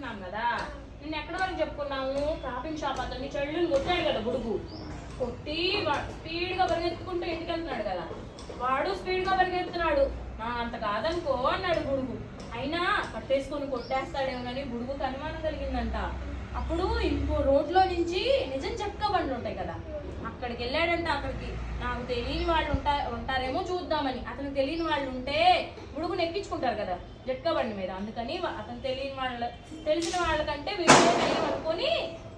చెప్పుకున్నాం కదా. నిన్న ఎక్కడ వరకు చెప్పుకున్నాము? క్రాపింగ్ షాప్ అతన్ని చెల్లుని కొట్టాడు కదా బుడుగు. కొట్టి స్పీడ్ గా పరిగెత్తుకుంటూ ఇంటికి వెళ్తున్నాడు కదా. వాడు స్పీడ్ గా పరిగెత్తున్నాడు. అంత కాదనుకో అన్నాడు బుడుగు. అయినా పట్టేసుకొని కొట్టేస్తాడేమోనని బుడుగుకి అనుమానం కలిగిందంట. అప్పుడు ఇంకో రోడ్లో నుంచి నిజం చెక్క బండ్లు ఉంటాయి కదా, అక్కడికి వెళ్ళాడంట. అక్కడికి నాకు తెలియని వాళ్ళు ఉంటారేమో చూద్దామని. అతనికి తెలియని వాళ్ళు ఉంటే బుడుగుని ఎక్కించుకుంటారు కదా జట్కా బండి మీద. అందుకని అతను తెలిసిన వాళ్ళకంటే వీడియో అనుకొని,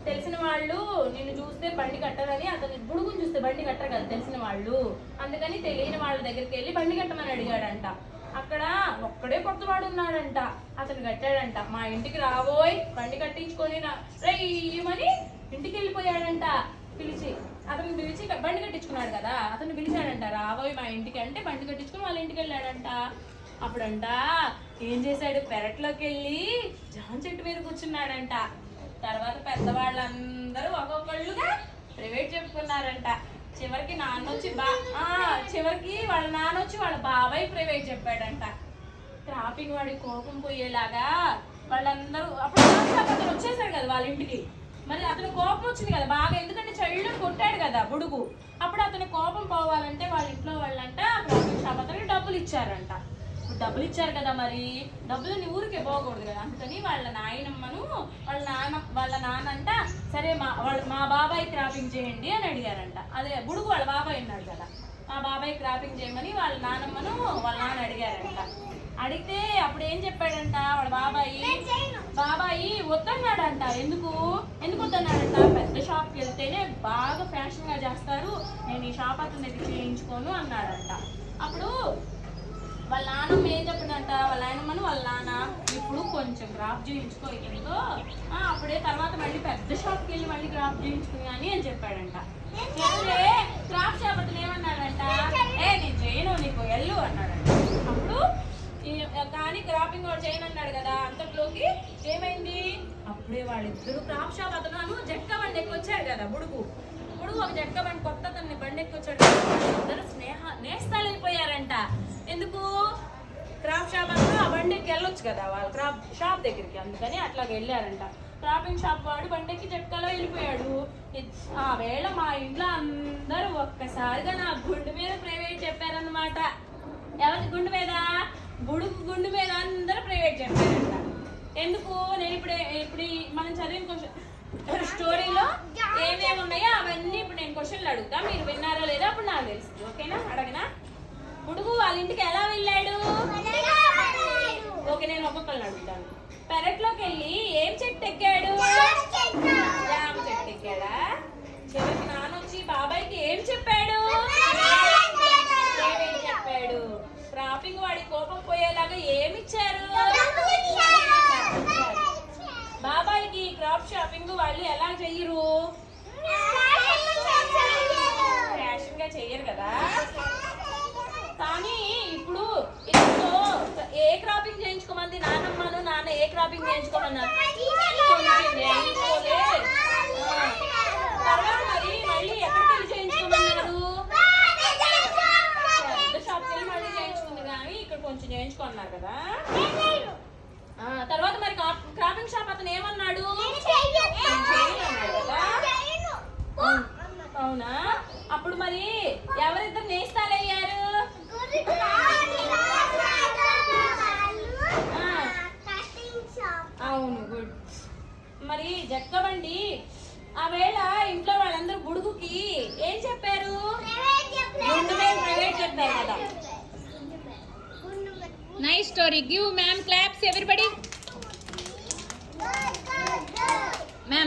తెలిసిన వాళ్ళు నిన్ను చూస్తే బండి కట్టరని, అతని బుడుగుని చూస్తే బండి కట్టరు కదా తెలిసిన వాళ్ళు. అందుకని తెలియని వాళ్ళ దగ్గరికి వెళ్ళి బండి కట్టమని అడిగాడంట. అక్కడ ఒక్కడే కొత్తవాడు ఉన్నాడంట. అతను కట్టాడంట. మా ఇంటికి రాబోయ్ బండి కట్టించుకొని రయ్యమని ఇంటికి వెళ్ళిపోయాడంట. అతను పిలిచి బండి కట్టించుకున్నాడు కదా, అతను పిలిచాడంట. రాబోయ్ మా ఇంటికి అంటే బండి కట్టించుకుని వాళ్ళ ఇంటికి వెళ్ళాడంట. అప్పుడంట ఏం చేశాడు, పెరట్లోకి వెళ్ళి జామ చెట్టు మీద కూర్చున్నాడంట. తర్వాత పెద్దవాళ్ళందరూ ఒక్కొక్కళ్ళుగా ప్రైవేట్ చెప్పుకున్నారంట. చివరికి వాళ్ళ నాన్న వచ్చి వాళ్ళ బాబాయ్ ప్రైవేట్ చెప్పాడంట. క్రాపింగ్ వాడి కోపం పోయేలాగా వాళ్ళందరూ అప్పుడు వచ్చేసాడు కదా వాళ్ళ ఇంటికి. మరి అతను కోపం వచ్చింది కదా బాగా, ఎందుకంటే చెల్లు కొట్టాడు కదా బుడుగు. అప్పుడు అతని కోపం పోవాలంటే వాళ్ళ ఇంట్లో వాళ్ళంట క్రాపింగ్ షాప్ అతనికి డబ్బులు ఇచ్చారంట. డబ్బులు ఇచ్చారు కదా, మరి డబ్బులని ఊరికే పోకూడదు కదా. అందుకని వాళ్ళ నాయనమ్మను వాళ్ళ నాన్న అంట సరే మా బాబాయ్ క్రాపింగ్ చేయండి అని అడిగారంట. అదే బుడుగు వాళ్ళ బాబాయ్ ఉన్నాడు కదా, మా బాబాయ్ క్రాపింగ్ చేయమని వాళ్ళ నాన్నమ్మను వాళ్ళ నాన్న అడిగారంట. అడిగితే అప్పుడు ఏం చెప్పాడంట వాళ్ళ బాబాయి వద్దన్నాడంట. ఎందుకు వద్దన్నాడంట? పెద్ద షాప్కి వెళ్తేనే బాగా ఫ్యాషన్ గా చేస్తారు, నేను ఈ షాప్ అతని దగ్గర చేయించుకోను అన్నాడంట. అప్పుడు వాళ్ళ నాన్నమ్మ ఏం చెప్పిందంట, వాళ్ళ నాయనమ్మను వాళ్ళ నాన్న ఇప్పుడు కొంచెం క్రాప్ చేయించుకో ఎంతో, అప్పుడే తర్వాత మళ్ళీ పెద్ద షాప్కి వెళ్ళి మళ్ళీ క్రాప్ చేయించుకుని అని చెప్పాడంట. చెప్తే క్రాప్ షాప్ అతను ఏమన్నాడంట, నేను చేయను నీకు వెళ్ళు అన్నాడంట. అప్పుడు కానీ క్రాపింగ్ వాడు చేయను అన్నాడు కదా. అంతట్లోకి ఏమైంది, అప్పుడే వాళ్ళిద్దరు క్రాప్ షాప్ అతను జట్కా బండి ఎక్కి వచ్చాడు కదా బుడుగు ఒక జట్కా బండి కొత్త అతన్ని బండి ఎక్కి వచ్చాడు కదా. ఇద్దరు నేస్తాలు అయిపోయారంట. ఎందుకు? క్రాప్ షాప్ అంతా ఆ బండికి వెళ్ళొచ్చు కదా వాళ్ళు క్రాప్ షాప్ దగ్గరికి, అందుకని అట్లాగ వెళ్ళారంట. క్రాపింగ్ షాప్ వాడు బండికి జట్కాలో వెళ్ళిపోయాడు. ఆ వేళ మా ఇంట్లో అందరూ ఒక్కసారిగా నా గుండు మీద ప్రైవేట్ చెప్పారనమాట. ఎవరి గుండు మీద? బుడుగు గుండు మీద అందరూ ప్రైవేట్ చెప్పారంట. ఎందుకు? నేను ఇప్పుడు మనం చదివిన క్వశ్చన్ స్టోరీలో ఏమేమి ఉన్నాయో అవన్నీ ఇప్పుడు నేను క్వశ్చన్లు అడుగుతా, మీరు విన్నారో లేదో అప్పుడు నాకు తెలుస్తుంది. ఓకేనా? అడగనా? బుడుగు వాళ్ళ ఇంటికి ఎలా వెళ్ళాడు? ఓకే, నేను ఒక్కొక్కరిని అడుగుతాను. పెరట్లోకి వెళ్ళి ఏం చెట్టు ఎక్కాడు? జామ చెట్టు ఎక్కాడా? చివరికి నాన్న వచ్చి బాబాయ్కి ఏం చెప్పాడు? ఏమేమి చెప్పాడు? క్రాపింగ్ వాడి కోపం పోయేలాగా ఏమిచ్చారు? బాబాయ్కి క్రాప్ షాపింగ్ వాళ్ళు ఎలా చెయ్యరు? ఫ్యాషన్ గా చెయ్యరు కదా. కానీ ఇప్పుడు ఏ క్రాపింగ్ చేయించుకోమంది నాన్నమ్మను, నాన్న ఏ క్రాపింగ్ చేయించుకోమన్నారు? తర్వాత మళ్ళీ ఎక్కడికి వెళ్ళి చేయించుకోమన్నారు? పెద్ద షాప్కి వెళ్ళి మళ్ళీ చేయించుకుంది, కానీ ఇక్కడ కొంచెం చేయించుకున్నారు కదా. తర్వాత మరి క్రాపింగ్ షాప్ అతను ఏమన్నాడు? అవునా? అప్పుడు మరి ఎవరిద్దరు నేస్తాలయ్యారు? అవును, గుడ్. మరి జక్కబండి ఆ వేళ ఇంట్లో వాళ్ళందరూ బుడుగుకి ఏం చెప్పారు? ప్రైవేట్ చెప్పారు కదా. Nice story. Give ma'am claps everybody. Ma'am